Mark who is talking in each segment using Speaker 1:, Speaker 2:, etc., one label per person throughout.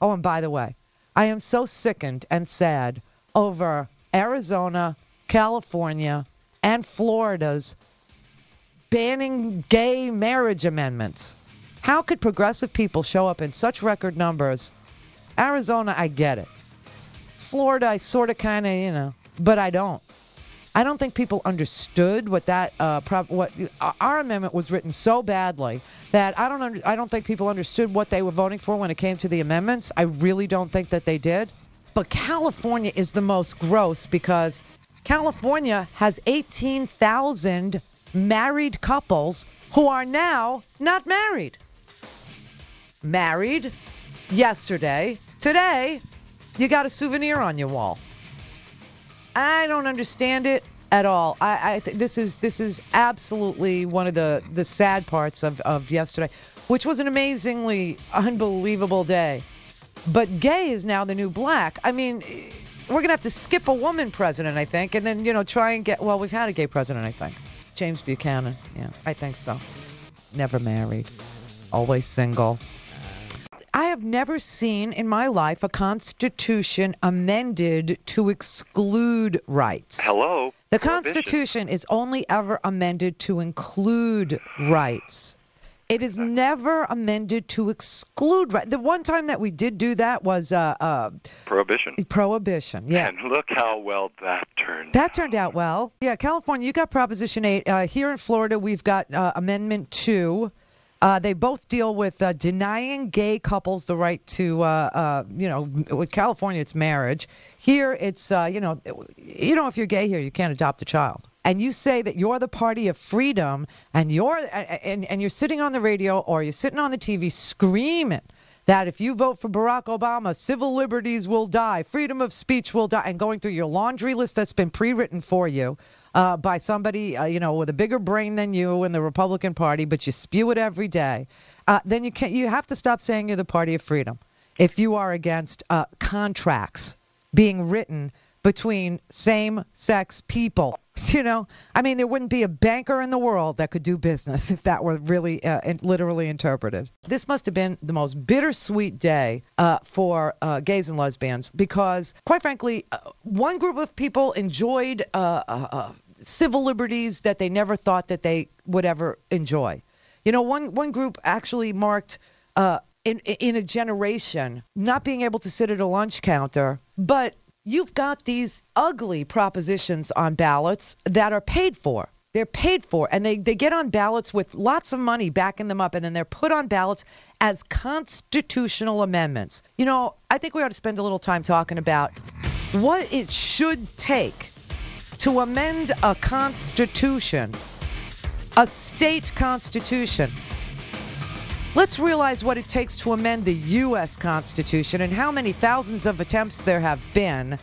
Speaker 1: Oh, and by the way, I am so sickened and sad over Arizona, California, and Florida's banning gay marriage amendments. How could progressive people show up in such record numbers? Arizona, I get it. Florida, I sort of kind of, but I don't. I don't think people understood what that our amendment was written so badly that I don't think people understood what they were voting for when it came to the amendments. I really don't think that they did. But California is the most gross because California has 18,000 married couples who are now not married. Married yesterday. Today, you got a souvenir on your wall. I don't understand it at all. I think this is absolutely one of the sad parts of yesterday, which was an amazingly unbelievable day. But gay is now the new black. I mean, we're going to have to skip a woman president, I think, and then, try and get, well, we've had a gay president, I think. James Buchanan. Yeah, I think so. Never married. Always single. I have never seen in my life a constitution amended to exclude rights.
Speaker 2: Hello?
Speaker 1: The Constitution is only ever amended to include rights. It is never amended to exclude rights. The one time that we did do that was
Speaker 2: Prohibition.
Speaker 1: Prohibition, yeah.
Speaker 2: And look how well that turned out.
Speaker 1: That turned out well. Yeah, California, you got Proposition 8. Here in Florida, we've got Amendment 2. They both deal with denying gay couples the right to, with California, it's marriage. Here, it's, if you're gay here, you can't adopt a child. And you say that you're the party of freedom, and you're sitting on the radio or you're sitting on the TV screaming that if you vote for Barack Obama, civil liberties will die, freedom of speech will die, and going through your laundry list that's been pre-written for you by somebody, with a bigger brain than you in the Republican Party, but you spew it every day, then you have to stop saying you're the party of freedom if you are against contracts being written between same-sex people. There wouldn't be a banker in the world that could do business if that were really literally interpreted. This must have been the most bittersweet day for gays and lesbians because, quite frankly, one group of people enjoyed civil liberties that they never thought that they would ever enjoy. One group actually marked in a generation not being able to sit at a lunch counter, but you've got these ugly propositions on ballots that are paid for. They're paid for, and they get on ballots with lots of money backing them up, and then they're put on ballots as constitutional amendments. I think we ought to spend a little time talking about what it should take to amend a constitution, a state constitution. Let's realize what it takes to amend the U.S. Constitution and how many thousands of attempts there have been,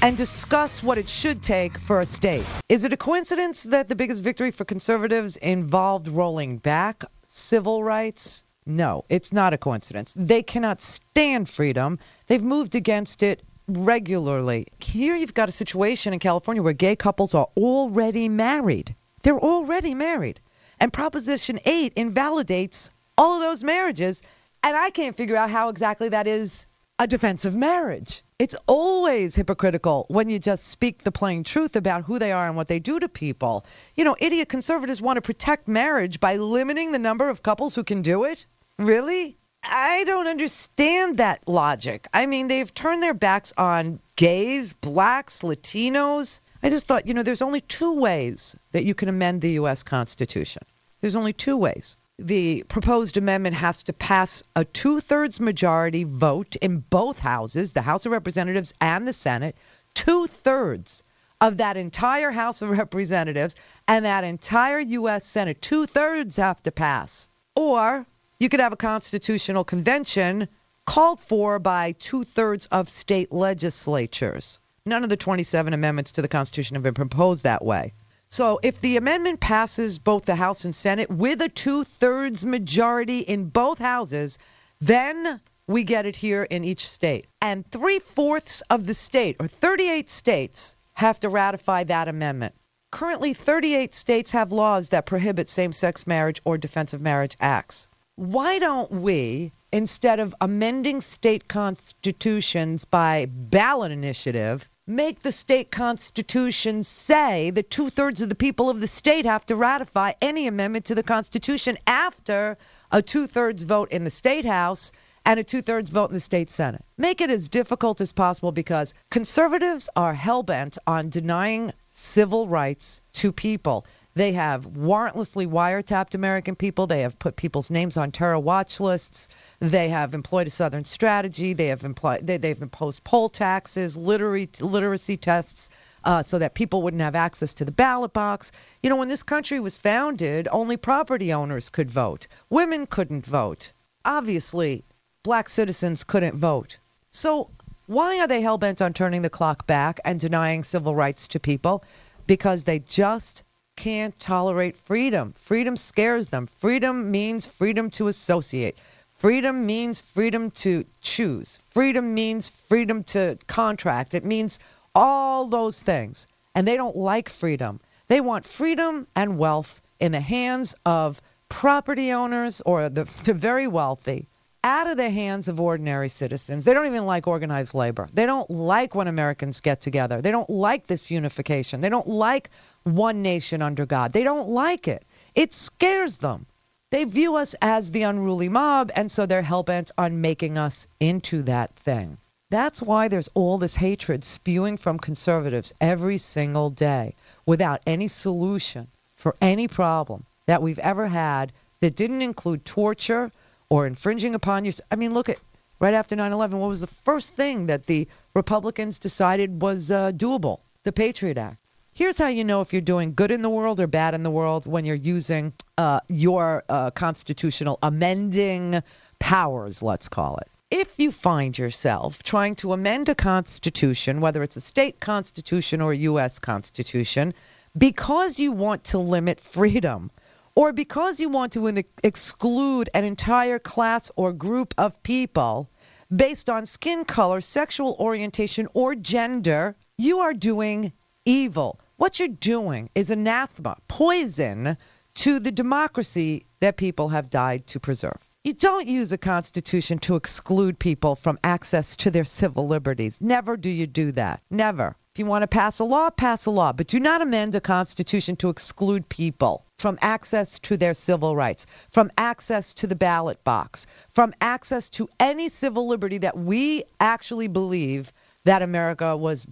Speaker 1: and discuss what it should take for a state. Is it a coincidence that the biggest victory for conservatives involved rolling back civil rights? No, it's not a coincidence. They cannot stand freedom. They've moved against it regularly. Here you've got a situation in California where gay couples are already married. They're already married. And Proposition 8 invalidates all of those marriages, and I can't figure out how exactly that is a defense of marriage. It's always hypocritical when you just speak the plain truth about who they are and what they do to people. Idiot conservatives want to protect marriage by limiting the number of couples who can do it? Really? I don't understand that logic. I mean, they've turned their backs on gays, blacks, Latinos. I just thought, there's only two ways that you can amend the U.S. Constitution. There's only two ways. The proposed amendment has to pass a 2/3 majority vote in both houses, the House of Representatives and the Senate. 2/3 of that entire House of Representatives and that entire U.S. Senate. 2/3 have to pass. Or you could have a constitutional convention called for by 2/3 of state legislatures. None of the 27 amendments to the Constitution have been proposed that way. So if the amendment passes both the House and Senate with a 2/3 majority in both houses, then we get it here in each state. And 3/4 of the state, or 38 states, have to ratify that amendment. Currently, 38 states have laws that prohibit same-sex marriage or defense of marriage acts. Why don't we, instead of amending state constitutions by ballot initiative, make the state constitution say that 2/3 of the people of the state have to ratify any amendment to the Constitution after a 2/3 vote in the state house and a 2/3 vote in the state senate? Make it as difficult as possible, because conservatives are hell-bent on denying civil rights to people. They have warrantlessly wiretapped American people. They have put people's names on terror watch lists. They have employed a Southern strategy. They have they've imposed poll taxes, literacy tests, so that people wouldn't have access to the ballot box. You know, when this country was founded, only property owners could vote. Women couldn't vote. Obviously, black citizens couldn't vote. So why are they hell-bent on turning the clock back and denying civil rights to people? Because they just can't tolerate freedom. Freedom scares them. Freedom means freedom to associate. Freedom means freedom to choose. Freedom means freedom to contract. It means all those things. And they don't like freedom. They want freedom and wealth in the hands of property owners or the very wealthy, out of the hands of ordinary citizens. They don't even like organized labor. They don't like when Americans get together. They don't like this unification. They don't like one nation under God. They don't like it. It scares them. They view us as the unruly mob, and so they're hell-bent on making us into that thing. That's why there's all this hatred spewing from conservatives every single day without any solution for any problem that we've ever had that didn't include torture or infringing upon your... I mean, look at right after 9/11, what was the first thing that the Republicans decided was doable? The Patriot Act. Here's how you know if you're doing good in the world or bad in the world: when you're using your constitutional amending powers, let's call it. If you find yourself trying to amend a constitution, whether it's a state constitution or a U.S. constitution, because you want to limit freedom, or because you want to exclude an entire class or group of people based on skin color, sexual orientation, or gender, you are doing evil. What you're doing is anathema, poison to the democracy that people have died to preserve. You don't use a constitution to exclude people from access to their civil liberties. Never do you do that. Never. If you want to pass a law, but do not amend a constitution to exclude people from access to their civil rights, from access to the ballot box, from access to any civil liberty that we actually believe that America was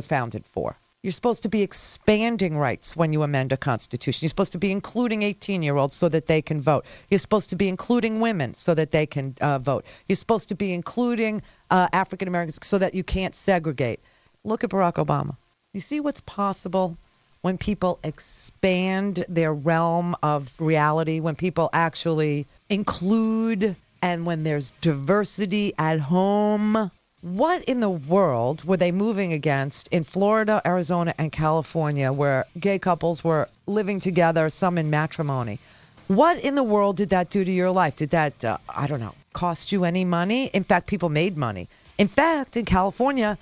Speaker 1: founded for. You're supposed to be expanding rights when you amend a constitution. You're supposed to be including 18-year-olds so that they can vote. You're supposed to be including women so that they can vote. You're supposed to be including African Americans so that you can't segregate. Look at Barack Obama. You see what's possible when people expand their realm of reality, when people actually include, and when there's diversity at home? What in the world were they moving against in Florida, Arizona, and California, where gay couples were living together, some in matrimony? What in the world did that do to your life? Did that, cost you any money? In fact, people made money. In fact, in California,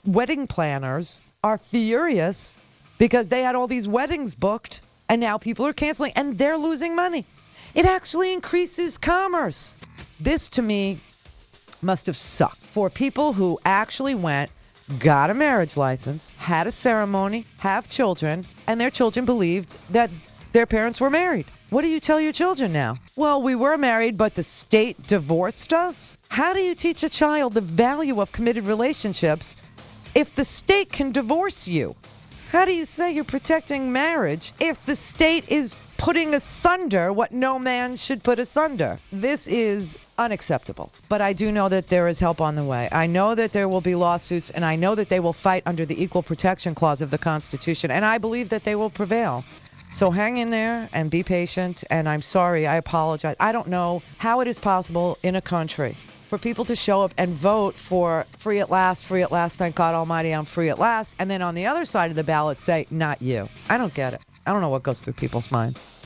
Speaker 1: wedding planners are furious because they had all these weddings booked, and now people are canceling, and they're losing money. It actually increases commerce. This, to me, must have sucked for people who actually went, got a marriage license, had a ceremony, have children, and their children believed that their parents were married. What do you tell your children now? Well, we were married, but the state divorced us? How do you teach a child the value of committed relationships if the state can divorce you? How do you say you're protecting marriage if the state is putting asunder what no man should put asunder? This is unacceptable. But I do know that there is help on the way. I know that there will be lawsuits, and I know that they will fight under the Equal Protection Clause of the Constitution, and I believe that they will prevail. So hang in there and be patient, and I'm sorry, I apologize. I don't know how it is possible in a country for people to show up and vote for free at last, thank God Almighty I'm free at last, and then on the other side of the ballot say, not you. I don't get it. I don't know what goes through people's minds.